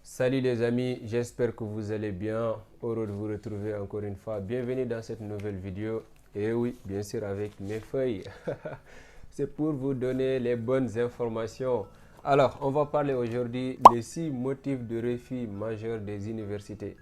Salut les amis, j'espère que vous allez bien. Heureux de vous retrouver encore une fois. Bienvenue dans cette nouvelle vidéo. Et oui, bien sûr avec mes feuilles. C'est pour vous donner les bonnes informations. Alors, on va parler aujourd'hui des 6 motifs de refus majeurs des universités.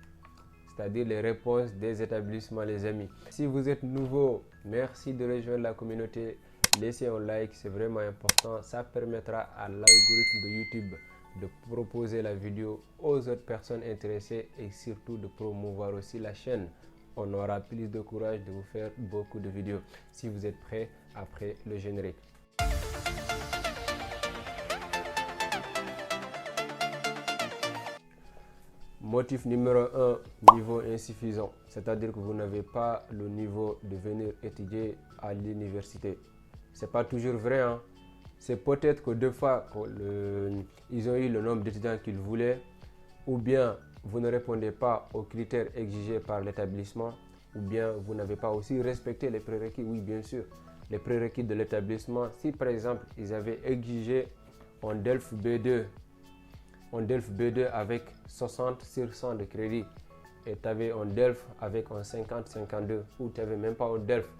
C'est-à-dire les réponses des établissements, les amis. Si vous êtes nouveau, merci de rejoindre la communauté. Laissez un like, c'est vraiment important. Ça permettra à l'algorithme de YouTube de proposer la vidéo aux autres personnes intéressées et surtout de promouvoir aussi la chaîne. On aura plus de courage de vous faire beaucoup de vidéos. Si vous êtes prêts, après le générique. Motif numéro 1, niveau insuffisant. C'est-à-dire que vous n'avez pas le niveau de venir étudier à l'université. C'est pas toujours vrai, hein. C'est peut-être que deux fois ils ont eu le nombre d'étudiants qu'ils voulaient, ou bien vous ne répondez pas aux critères exigés par l'établissement, ou bien vous n'avez pas aussi respecté les prérequis. Oui, bien sûr, les prérequis de l'établissement. Si par exemple ils avaient exigé un DELF B2, avec 60 sur 100 de crédit, et tu avais un DELF avec un 50-52, ou tu n'avais même pas un DELF.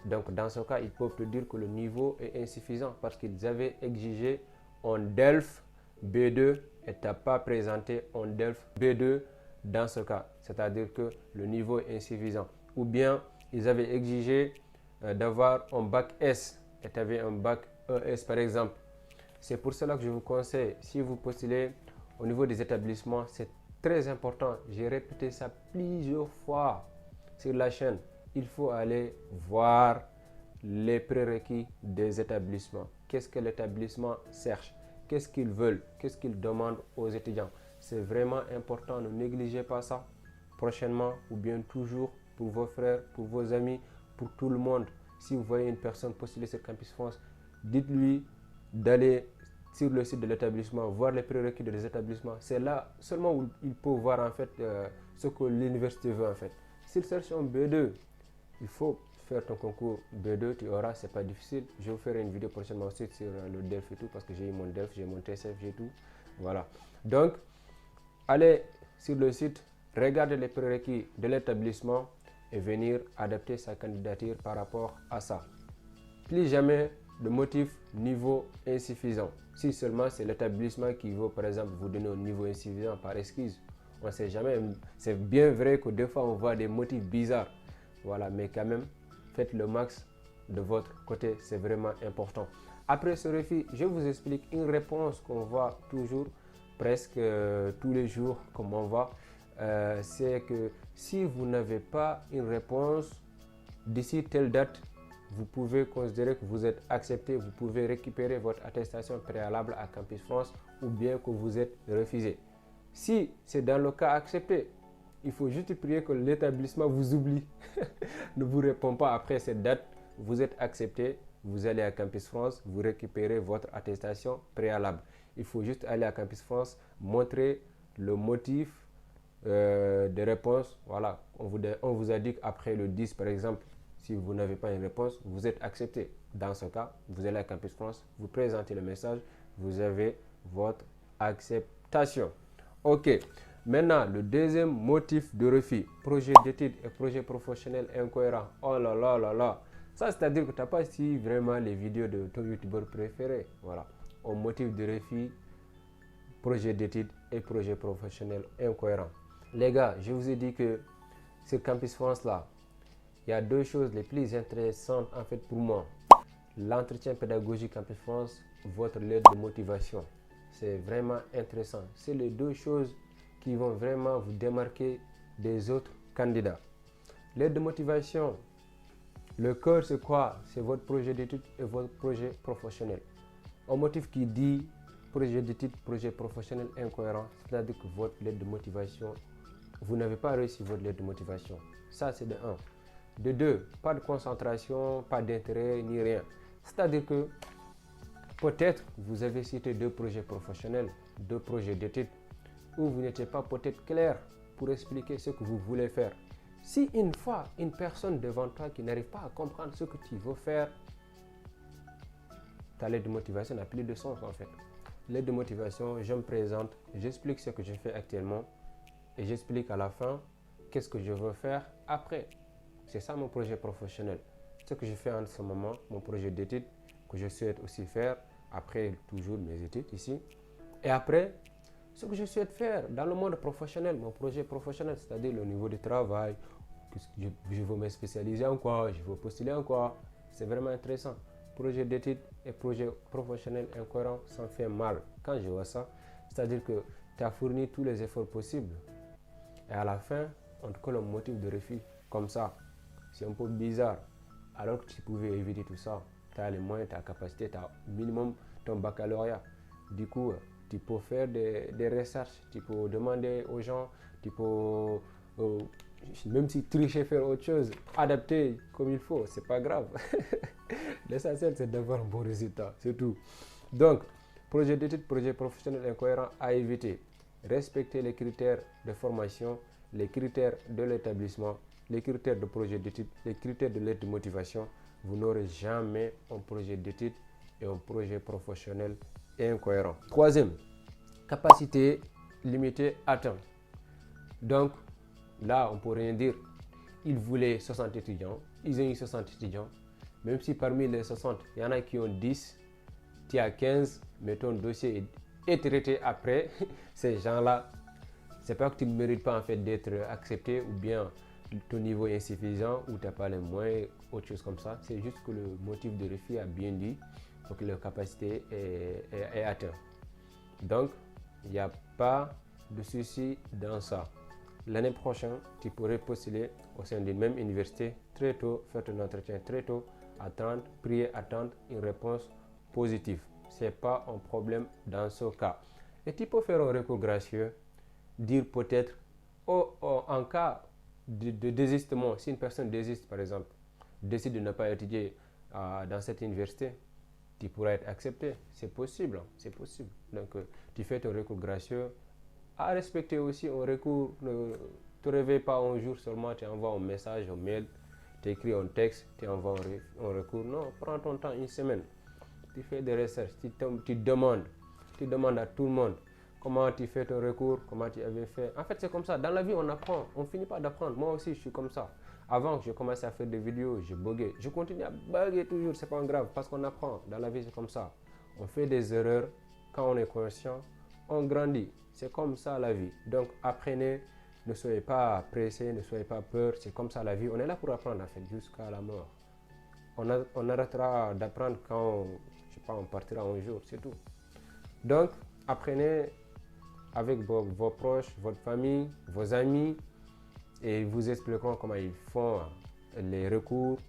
Donc dans ce cas, ils peuvent te dire que le niveau est insuffisant parce qu'ils avaient exigé un DELF B2 et tu n'as pas présenté un DELF B2 dans ce cas. C'est-à-dire que le niveau est insuffisant. Ou bien, ils avaient exigé d'avoir un bac S et tu avais un bac ES par exemple. C'est pour cela que je vous conseille, si vous postulez au niveau des établissements, c'est très important. J'ai répété ça plusieurs fois sur la chaîne. Il faut aller voir les prérequis des établissements. Qu'est-ce que l'établissement cherche? Qu'est-ce qu'ils veulent? Qu'est-ce qu'ils demandent aux étudiants? C'est vraiment important, ne négligez pas ça. Prochainement ou bien toujours, pour vos frères, pour vos amis, pour tout le monde. Si vous voyez une personne postuler sur Campus France, dites-lui d'aller sur le site de l'établissement, voir les prérequis des établissements. C'est là seulement où il peut voir en fait ce que l'université veut en fait. S'il cherche un B2, il faut faire ton concours B2, tu auras, c'est pas difficile. Je vous ferai une vidéo prochainement aussi sur le DELF et tout, parce que j'ai eu mon DELF, j'ai mon TCF, j'ai tout. Voilà. Donc, allez sur le site, regardez les prérequis de l'établissement et venir adapter sa candidature par rapport à ça. Plus jamais de motif niveau insuffisant. Si seulement c'est l'établissement qui veut, par exemple, vous donner un niveau insuffisant par excuse. On ne sait jamais. C'est bien vrai que des fois, on voit des motifs bizarres. Voilà, mais quand même, faites le max de votre côté, c'est vraiment important. Après ce refus, je vous explique une réponse qu'on voit toujours, presque tous les jours, comme on voit. C'est que si vous n'avez pas une réponse d'ici telle date, vous pouvez considérer que vous êtes accepté, vous pouvez récupérer votre attestation préalable à Campus France ou bien que vous êtes refusé. Si c'est dans le cas accepté, il faut juste prier que l'établissement vous oublie, ne vous répond pas après cette date, vous êtes accepté, vous allez à Campus France, vous récupérez votre attestation préalable. Il faut juste aller à Campus France, montrer le motif de réponse. Voilà, on vous a dit qu'après le 10 par exemple, si vous n'avez pas une réponse, vous êtes accepté. Dans ce cas, vous allez à Campus France, vous présentez le message, vous avez votre acceptation. Ok. Maintenant, le deuxième motif de refus, projet d'études et projet professionnel incohérent. Oh là là là là. Ça, c'est-à-dire que tu n'as pas suivi vraiment les vidéos de ton youtubeur préféré. Voilà. Un motif de refus, projet d'études et projet professionnel incohérent. Les gars, je vous ai dit que sur Campus France là, il y a deux choses les plus intéressantes en fait pour moi. L'entretien pédagogique Campus France, votre lettre de motivation. C'est vraiment intéressant. C'est les deux choses qui vont vraiment vous démarquer des autres candidats. L'aide de motivation, le cœur c'est quoi? C'est votre projet d'études et votre projet professionnel. Un motif qui dit projet d'études, projet professionnel incohérent, c'est-à-dire que votre lettre de motivation, vous n'avez pas réussi votre lettre de motivation. Ça c'est de 1. De 2, pas de concentration, pas d'intérêt ni rien. C'est-à-dire que peut-être vous avez cité 2 projets professionnels, 2 projets d'études, où vous n'étiez pas peut-être clair pour expliquer ce que vous voulez faire. Si une fois une personne devant toi qui n'arrive pas à comprendre ce que tu veux faire, ta lettre de motivation n'a plus de sens en fait. lettre de motivation, je me présente, j'explique ce que je fais actuellement et j'explique à la fin qu'est-ce que je veux faire après. C'est ça mon projet professionnel. Ce que je fais en ce moment, mon projet d'études que je souhaite aussi faire après toujours mes études ici. Et après, ce que je souhaite faire dans le monde professionnel, mon projet professionnel, c'est-à-dire le niveau de travail, je veux me spécialiser en quoi, je veux postuler en quoi. C'est vraiment intéressant. Projet d'études et projet professionnel incohérent, ça me fait mal quand je vois ça. C'est-à-dire que tu as fourni tous les efforts possibles et à la fin, on te colle un motif de refus comme ça. C'est un peu bizarre. Alors que tu pouvais éviter tout ça. Tu as les moyens, tu as la capacité, tu as minimum ton baccalauréat. Du coup, tu peux faire des recherches, tu peux demander aux gens, tu peux, même si tricher, faire autre chose, adapter comme il faut, c'est pas grave. L'essentiel, c'est d'avoir un bon résultat, c'est tout. Donc, projet d'études, projet professionnel incohérent à éviter. Respecter les critères de formation, les critères de l'établissement, les critères de projet d'études, les critères de lettre de motivation. Vous n'aurez jamais un projet d'études et un projet professionnel incohérent. Troisième, capacité limitée atteinte. Donc, là, on ne peut rien dire. Ils voulaient 60 étudiants, ils ont eu 60 étudiants. Même si parmi les 60, il y en a qui ont 10, tu as 15, mais ton dossier est traité après, ces gens-là, c'est pas que tu ne mérites pas en fait d'être accepté ou bien ton niveau est insuffisant ou tu n'as pas les moyens, autre chose comme ça. C'est juste que le motif de refus a bien dit que leur capacité est atteinte. Donc, il n'y a pas de souci dans ça. L'année prochaine, tu pourrais postuler au sein d'une même université très tôt, faire ton entretien très tôt, attendre, prier, attendre une réponse positive. Ce n'est pas un problème dans ce cas. Et tu peux faire un recours gracieux, dire peut-être, en cas de désistement, si une personne désiste par exemple, décide de ne pas étudier dans cette université, tu pourras être accepté. C'est possible, c'est possible. Donc, tu fais ton recours gracieux. À respecter aussi un recours, ne te réveille pas un jour seulement, tu envoies un message, un mail, tu écris un texte, tu envoies un recours. Non, prends ton temps, une semaine. Tu fais des recherches, tu demandes à tout le monde comment tu fais ton recours, comment tu avais fait. En fait, c'est comme ça. Dans la vie, on apprend. On ne finit pas d'apprendre. Moi aussi, je suis comme ça. Avant que je commence à faire des vidéos, je buguais. Je continue à bugger toujours, c'est pas grave, parce qu'on apprend. Dans la vie, c'est comme ça. On fait des erreurs. Quand on est conscient, on grandit. C'est comme ça la vie. Donc, apprenez. Ne soyez pas pressés, ne soyez pas peur. C'est comme ça la vie. On est là pour apprendre, en fait, jusqu'à la mort. On arrêtera d'apprendre quand, je sais pas, on partira un jour, c'est tout. Donc, apprenez avec vos proches, votre famille, vos amis, et ils vous expliqueront comment ils font les recours,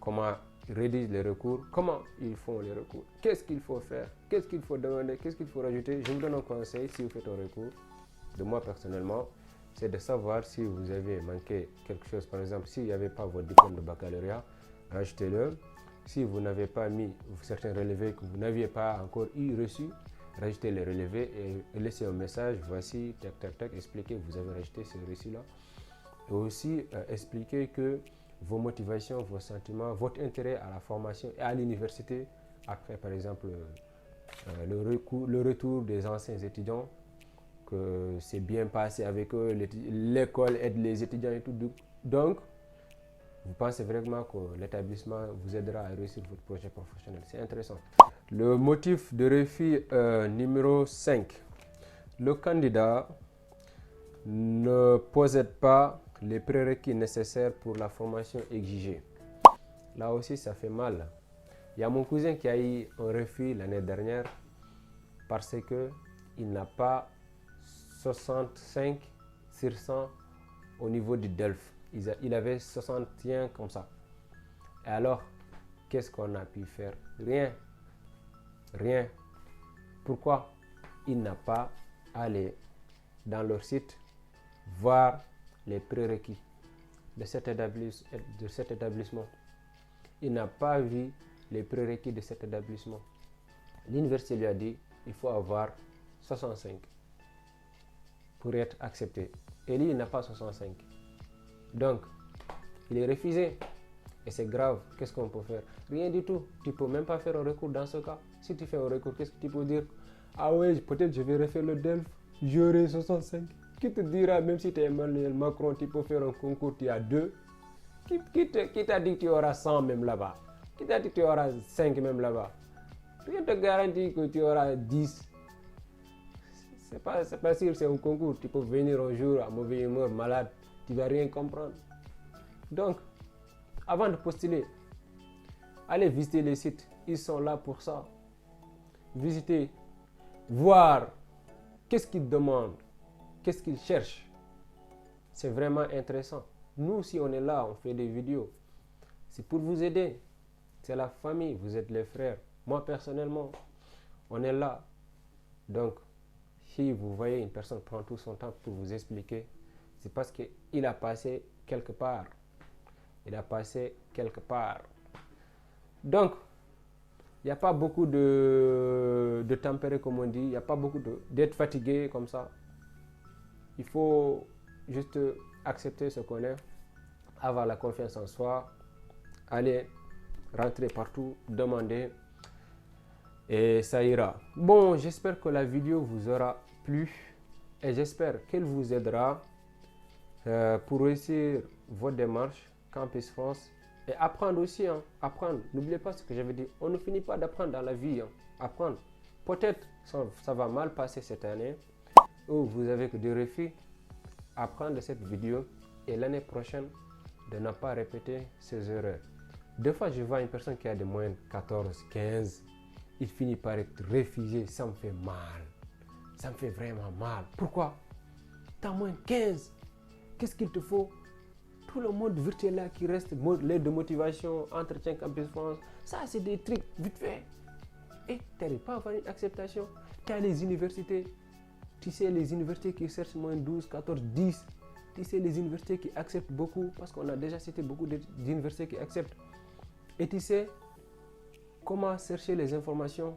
comment ils rédigent les recours, comment ils font les recours, qu'est-ce qu'il faut faire, qu'est-ce qu'il faut demander, qu'est-ce qu'il faut rajouter. Je vous donne un conseil si vous faites un recours, de moi personnellement, c'est de savoir si vous avez manqué quelque chose. Par exemple, s'il n'y avait pas votre diplôme de baccalauréat, rajoutez-le. Si vous n'avez pas mis certains relevés que vous n'aviez pas encore reçus, rajoutez les relevés et laissez un message. Voici, tac, tac, tac, expliquez que vous avez rajouté ce reçu-là. Et aussi, expliquez que vos motivations, vos sentiments, votre intérêt à la formation et à l'université, après par exemple le retour des anciens étudiants, que c'est bien passé avec eux, l'école aide les étudiants et tout. Donc, vous pensez vraiment que l'établissement vous aidera à réussir votre projet professionnel. C'est intéressant. Le motif de refus numéro 5. Le candidat ne possède pas les prérequis nécessaires pour la formation exigée. Là aussi, ça fait mal. Il y a mon cousin qui a eu un refus l'année dernière parce qu'il n'a pas 65 sur 100 au niveau du DELF. Il avait 61 comme ça. Et alors, qu'est-ce qu'on a pu faire? Rien. Rien. Pourquoi? Il n'a pas allé dans leur site voir les prérequis de cet établissement. Il n'a pas vu les prérequis de cet établissement. L'université lui a dit il faut avoir 65 pour être accepté. Et lui, il n'a pas 65. Donc, il est refusé. Et c'est grave. Qu'est-ce qu'on peut faire? Rien du tout. Tu ne peux même pas faire un recours dans ce cas. Si tu fais un recours, qu'est-ce que tu peux dire? Ah ouais, peut-être je vais refaire le DELF, j'aurai 65. Qui te dira, même si tu es Emmanuel Macron, tu peux faire un concours, tu as 2. Qui t'a dit que tu auras 100 même là-bas? Qui t'a dit que tu auras 5 même là-bas? Rien ne te garantit que tu auras 10. C'est pas sûr, c'est un concours. Tu peux venir un jour à mauvais humeur, malade, tu ne vas rien comprendre. Donc, avant de postuler, allez visiter les sites. Ils sont là pour ça. Visiter, voir qu'est-ce qu'ils demandent, qu'est-ce qu'ils cherchent. C'est vraiment intéressant. Nous, si on est là, on fait des vidéos. C'est pour vous aider. C'est la famille, vous êtes les frères. Moi, personnellement, on est là. Donc, si vous voyez une personne prendre tout son temps pour vous expliquer, c'est parce qu'il a passé quelque part. Il a passé quelque part. Donc, il n'y a pas beaucoup de tempérer, comme on dit. Il n'y a pas beaucoup d'être fatigué comme ça. Il faut juste accepter ce qu'on est, avoir la confiance en soi, aller rentrer partout, demander et ça ira. Bon, j'espère que la vidéo vous aura plu et j'espère qu'elle vous aidera pour réussir votre démarche Campus France et apprendre aussi, hein, apprendre. N'oubliez pas ce que j'avais dit, on ne finit pas d'apprendre dans la vie, hein, apprendre. Peut-être ça va mal passer cette année ou vous avez que des refus. Apprendre de cette vidéo et l'année prochaine de ne pas répéter ces erreurs. Des fois, je vois une personne qui a des moyennes 14, 15, il finit par être refusé, ça me fait mal. Ça me fait vraiment mal. Pourquoi? Tu as moins 15. Qu'est-ce qu'il te faut? Tout le monde virtuel là qui reste, l'aide de motivation, entretien Campus France, ça c'est des trucs vite fait. Et tu n'arrives pas à avoir une acceptation. Tu as les universités. Tu sais, les universités qui cherchent moins 12, 14, 10. Tu sais, les universités qui acceptent beaucoup, parce qu'on a déjà cité beaucoup d'universités qui acceptent. Et tu sais comment chercher les informations.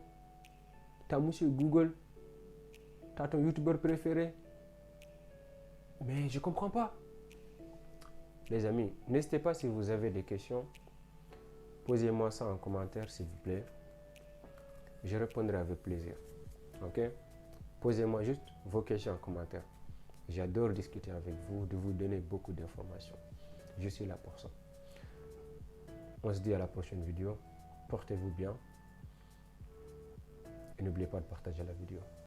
Tu as monsieur Google, tu as ton youtubeur préféré. Mais je ne comprends pas. Les amis, n'hésitez pas si vous avez des questions. Posez-moi ça en commentaire, s'il vous plaît. Je répondrai avec plaisir. Ok? Posez-moi juste vos questions en commentaire. J'adore discuter avec vous, de vous donner beaucoup d'informations. Je suis là pour ça. On se dit à la prochaine vidéo. Portez-vous bien. Et n'oubliez pas de partager la vidéo.